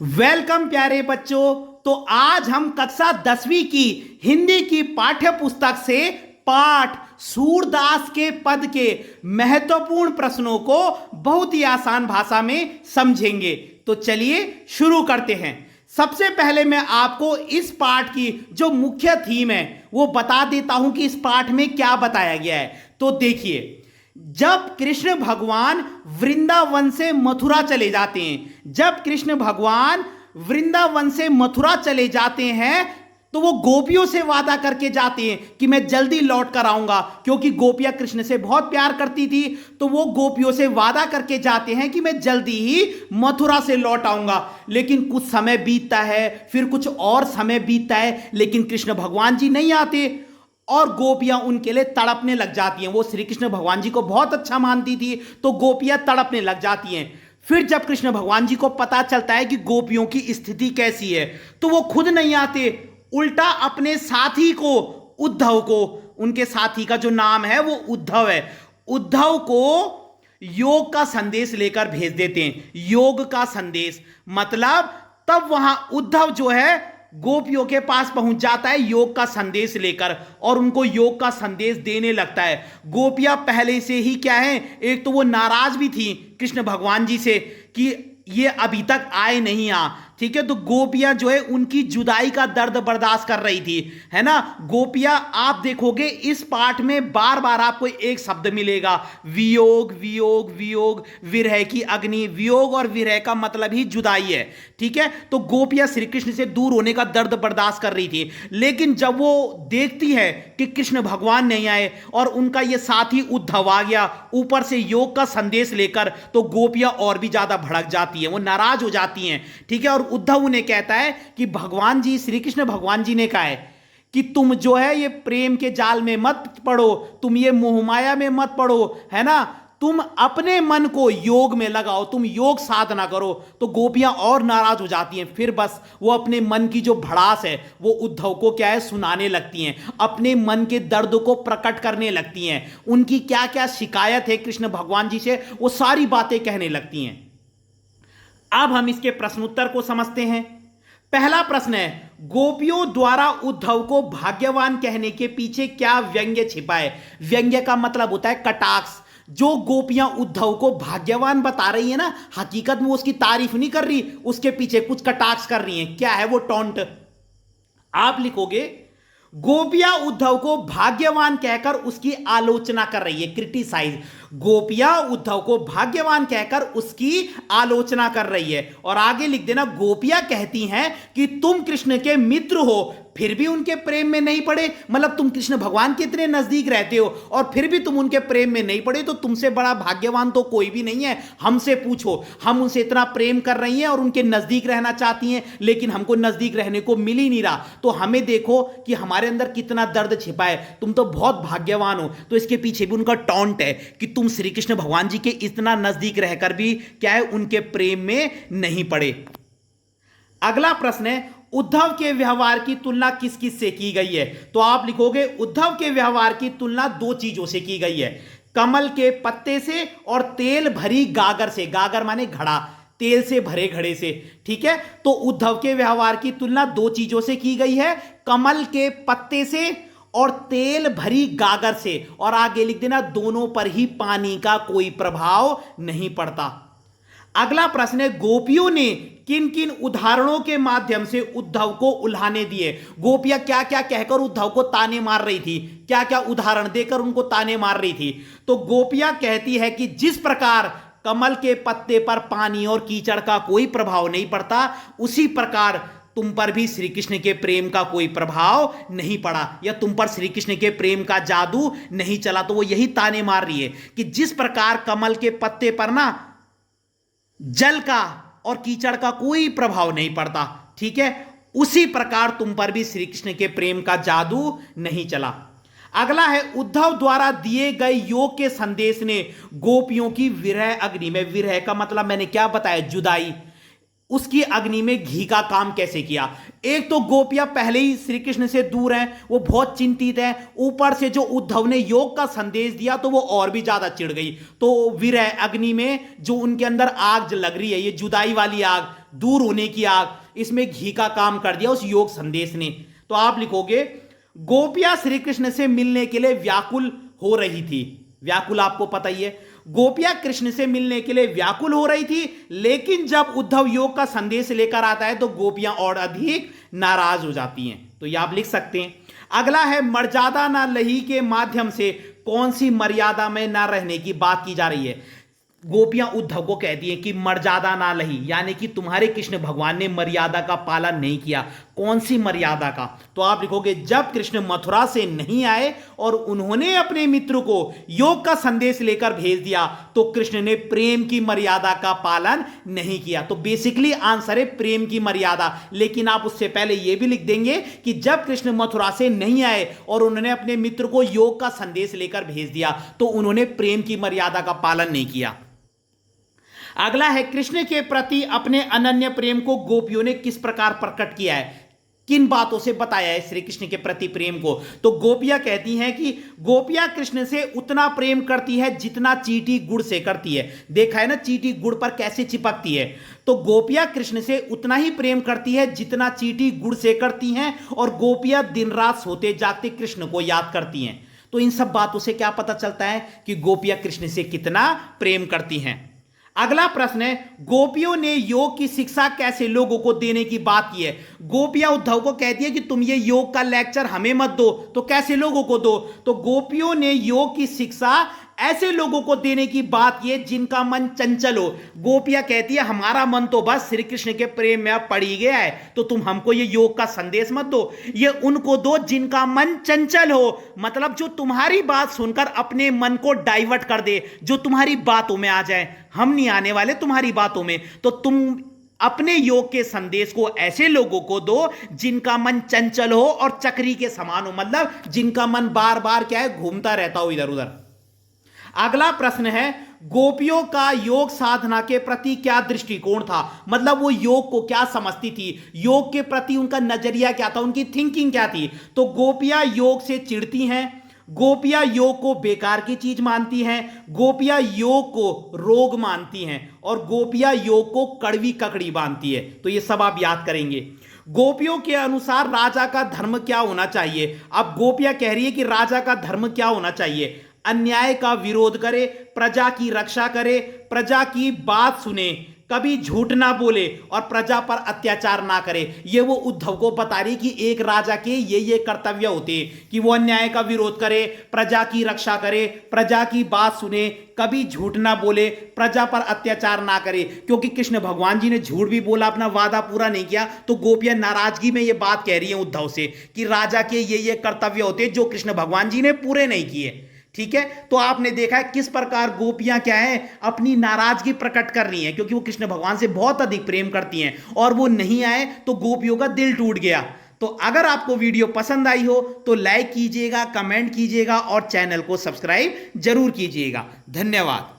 Welcome प्यारे बच्चों। तो आज हम कक्षा 10वीं की हिंदी की पाठ्य पुस्तक से पाठ सूरदास के पद के महत्वपूर्ण प्रश्नों को बहुत ही आसान भाषा में समझेंगे। तो चलिए शुरू करते हैं। सबसे पहले मैं आपको इस पाठ की जो मुख्य थीम है वो बता देता हूं कि इस पाठ में क्या बताया गया है। तो देखिए, जब कृष्ण भगवान वृंदावन से मथुरा चले जाते हैं, जब कृष्ण भगवान वृंदावन से मथुरा चले जाते हैं तो वो गोपियों से वादा करके जाते हैं कि मैं जल्दी लौट कर आऊंगा, क्योंकि गोपियां कृष्ण से बहुत प्यार करती थी। तो वो गोपियों से वादा करके जाते हैं कि मैं जल्दी ही मथुरा से लौट आऊंगा। लेकिन कुछ समय बीतता है, फिर कुछ और समय बीतता है, लेकिन कृष्ण भगवान जी नहीं आते और गोपियां उनके लिए तड़पने लग जाती हैं। वो श्री कृष्ण भगवान जी को बहुत अच्छा मानती थी, तो गोपियां तड़पने लग जाती हैं। फिर जब कृष्ण भगवान जी को पता चलता है कि गोपियों की स्थिति कैसी है, तो वो खुद नहीं आते, उल्टा अपने साथी को, उद्धव को, उनके साथी का जो नाम है वो उद्धव है, उद्धव को योग का संदेश लेकर भेज देते हैं। योग का संदेश मतलब तब वहां उद्धव जो है गोपियों के पास पहुंच जाता है योग का संदेश लेकर और उनको योग का संदेश देने लगता है। गोपियां पहले से ही क्या है, एक तो वो नाराज भी थी कृष्ण भगवान जी से कि ये अभी तक आए नहीं ठीक है। तो गोपियां जो है उनकी जुदाई का दर्द बर्दाश्त कर रही थी, है ना। गोपियां, आप देखोगे इस पाठ में बार बार आपको एक शब्द मिलेगा, वियोग वियोग वियोग, विरह की अग्नि। वियोग और विरह का मतलब ही जुदाई है, ठीक है। तो गोपियां श्री कृष्ण से दूर होने का दर्द बर्दाश्त कर रही थी, लेकिन जब वो देखती है कि कृष्ण भगवान नहीं आए और उनका ये साथी उद्धव आ गया ऊपर से योग का संदेश लेकर, तो गोपियां और भी ज्यादा भड़क जाती हैं, वो नाराज हो जाती हैं, ठीक है। और उद्धव उन्हें कहता है कि भगवान जी, श्री कृष्ण भगवान जी ने कहा है कि तुम जो है ये प्रेम के जाल में मत पड़ो, तुम ये मोहमाया में मत पड़ो, है ना। तुम अपने मन को योग में लगाओ, तुम योग साधना करो। तो गोपियां और नाराज हो जाती हैं। फिर बस वो अपने मन की जो भड़ास है वो उद्धव को क्या है, सुनाने लगती हैं, अपने मन के दर्द को प्रकट करने लगती हैं। उनकी क्या क्या शिकायत है कृष्ण भगवान जी से, वो सारी बातें कहने लगती हैं। अब हम इसके प्रश्नोत्तर को समझते हैं। पहला प्रश्न है, गोपियों द्वारा उद्धव को भाग्यवान कहने के पीछे क्या व्यंग्य छिपा है। व्यंग्य का मतलब होता है कटाक्ष। जो गोपियां उद्धव को भाग्यवान बता रही है ना, हकीकत में उसकी तारीफ नहीं कर रही, उसके पीछे कुछ कटाक्ष कर रही हैं। क्या है वो? टॉन्ट। आप लिखोगे, गोपियां उद्धव को भाग्यवान कहकर उसकी आलोचना कर रही है, क्रिटिसाइज। गोपियां उद्धव को भाग्यवान कहकर उसकी आलोचना कर रही है। और आगे लिख देना, गोपियां कहती हैं कि तुम कृष्ण के मित्र हो फिर भी उनके प्रेम में नहीं पड़े। मतलब तुम कृष्ण भगवान के इतने नजदीक रहते हो और फिर भी तुम उनके प्रेम में नहीं पड़े, तो तुमसे बड़ा भाग्यवान तो कोई भी नहीं है। हमसे पूछो, हम उनसे इतना प्रेम कर रही हैं और उनके नजदीक रहना चाहती हैं, लेकिन हमको नजदीक रहने को मिल ही नहीं रहा। तो हमें देखो कि हमारे अंदर कितना दर्द छिपा है, तुम तो बहुत भाग्यवान हो। तो इसके पीछे भी उनका टॉन्ट है कि तुम श्री कृष्ण भगवान जी के इतना नजदीक रहकर भी क्या है, उनके प्रेम में नहीं पड़े। अगला प्रश्न है, उद्धव के व्यवहार की तुलना किस किस से की गई है। तो आप लिखोगे, उद्धव के व्यवहार की तुलना दो चीजों से की गई है, कमल के पत्ते से और तेल भरी गागर से। गागर माने घड़ा, तेल से भरे घड़े से, ठीक है। तो उद्धव के व्यवहार की तुलना दो चीजों से की गई है, कमल के पत्ते से और तेल भरी गागर से। और आगे लिख देना, दोनों पर ही पानी का कोई प्रभाव नहीं पड़ता। अगला प्रश्न है, गोपियों ने किन किन उदाहरणों के माध्यम से उद्धव को उल्हाने दिए। गोपियां क्या क्या कहकर उद्धव को ताने मार रही थी, क्या क्या उदाहरण देकर उनको ताने मार रही थी। तो गोपियां कहती है कि जिस प्रकार कमल के पत्ते पर पानी और कीचड़ का कोई प्रभाव नहीं पड़ता, उसी प्रकार तुम पर भी श्री कृष्ण के प्रेम का कोई प्रभाव नहीं पड़ा, या तुम पर श्री कृष्ण के प्रेम का जादू नहीं चला। तो वो यही ताने मार रही है कि जिस प्रकार कमल के पत्ते पर ना जल का और कीचड़ का कोई प्रभाव नहीं पड़ता, ठीक है, उसी प्रकार तुम पर भी श्री कृष्ण के प्रेम का जादू नहीं चला। अगला है, उद्धव द्वारा दिए गए योग के संदेश ने गोपियों की विरह अग्नि में, विरह का मतलब मैंने क्या बताया, जुदाई, उसकी अग्नि में घी का काम कैसे किया। एक तो गोपियां पहले ही श्री कृष्ण से दूर हैं, वो बहुत चिंतित हैं, ऊपर से जो उद्धव ने योग का संदेश दिया तो वो और भी ज्यादा चिढ़ गई। तो विरह अग्नि में जो उनके अंदर आग लग रही है, ये जुदाई वाली आग, दूर होने की आग, इसमें घी का काम कर दिया उस योग संदेश ने। तो आप लिखोगे गोपियां श्री कृष्ण से मिलने के लिए व्याकुल हो रही थी। व्याकुल आपको पता ही है, गोपियां कृष्ण से मिलने के लिए व्याकुल हो रही थी, लेकिन जब उद्धव योग का संदेश लेकर आता है तो गोपियां और अधिक नाराज हो जाती हैं। तो ये आप लिख सकते हैं। अगला है मर्यादा ना लही के माध्यम से कौन सी मर्यादा में ना रहने की बात की जा रही है। गोपियां उद्धव को कहती हैं कि मर्यादा ना लही, यानी कि तुम्हारे कृष्ण भगवान ने मर्यादा का पालन नहीं किया। कौन सी मर्यादा का? तो आप लिखोगे जब कृष्ण मथुरा से नहीं आए और उन्होंने अपने मित्र को योग का संदेश लेकर भेज दिया तो कृष्ण ने प्रेम की मर्यादा का पालन नहीं किया। तो बेसिकली आंसर है प्रेम की मर्यादा। लेकिन आप उससे पहले यह भी लिख देंगे कि जब कृष्ण मथुरा से नहीं आए और उन्होंने अपने मित्र को योग का संदेश लेकर भेज दिया तो उन्होंने प्रेम की मर्यादा का पालन नहीं किया। अगला है कृष्ण के प्रति अपने अनन्य प्रेम को गोपियों ने किस प्रकार प्रकट किया है, किन बातों से बताया है श्री कृष्ण के प्रति प्रेम को। तो गोपियां कहती हैं कि गोपियां कृष्ण से उतना प्रेम करती है जितना चींटी गुड़ से करती है। देखा है ना चींटी गुड़ पर कैसे चिपकती है। तो गोपियां कृष्ण से उतना ही प्रेम करती है जितना चींटी गुड़ से करती हैं, और गोपियां दिन रात सोते जागते कृष्ण को याद करती हैं। तो इन सब बातों से क्या पता चलता है कि गोपियां कृष्ण से कितना प्रेम करती हैं। अगला प्रश्न है गोपियों ने योग की शिक्षा कैसे लोगों को देने की बात की है। गोपियां उद्धव को कहती है कि तुम ये योग का लेक्चर हमें मत दो, तो कैसे लोगों को दो। तो गोपियों ने योग की शिक्षा ऐसे लोगों को देने की बात की है जिनका मन चंचल हो। गोपियां कहती है हमारा मन तो बस श्री कृष्ण के प्रेम में अब पड़ ही गया है, तो तुम हमको ये योग का संदेश मत दो, ये उनको दो जिनका मन चंचल हो, मतलब जो तुम्हारी बात सुनकर अपने मन को डाइवर्ट कर दे, जो तुम्हारी बातों में आ जाए। हम नहीं आने वाले तुम्हारी बातों में, तो तुम अपने योग के संदेश को ऐसे लोगों को दो जिनका मन चंचल हो और चक्री के समान हो, मतलब जिनका मन बार बार क्या है घूमता रहता हो इधर उधर। अगला प्रश्न है गोपियों का योग साधना के प्रति क्या दृष्टिकोण था, मतलब वो योग को क्या समझती थी, योग के प्रति उनका नजरिया क्या था, उनकी थिंकिंग क्या थी। तो गोपियां योग से चिढ़ती हैं, गोपियां योग को बेकार की चीज मानती हैं, गोपियां योग को रोग मानती हैं, और गोपियां योग को कड़वी ककड़ी मानती है। तो ये सब आप याद करेंगे। गोपियों के अनुसार राजा का धर्म क्या होना चाहिए। अब गोपियां कह रही है कि राजा का धर्म क्या होना चाहिए, अन्याय का विरोध करे, प्रजा की रक्षा करे, प्रजा की बात सुने, कभी झूठ ना बोले और प्रजा पर अत्याचार ना करे। ये वो उद्धव को बता रही कि एक राजा के ये कर्तव्य होते कि वो अन्याय का विरोध करे, प्रजा की रक्षा करे, प्रजा की बात सुने, कभी झूठ ना बोले, प्रजा पर अत्याचार ना करे। क्योंकि कृष्ण भगवान जी ने झूठ भी बोला, अपना वादा पूरा नहीं किया, तो गोपियां नाराजगी में ये बात कह रही हैं उद्धव से कि राजा के ये कर्तव्य होते जो कृष्ण भगवान जी ने पूरे नहीं किए। ठीक है, तो आपने देखा है किस प्रकार गोपियां क्या है अपनी नाराजगी प्रकट कर रही हैं, क्योंकि वो कृष्ण भगवान से बहुत अधिक प्रेम करती हैं और वो नहीं आए तो गोपियों का दिल टूट गया। तो अगर आपको वीडियो पसंद आई हो तो लाइक कीजिएगा, कमेंट कीजिएगा और चैनल को सब्सक्राइब जरूर कीजिएगा। धन्यवाद।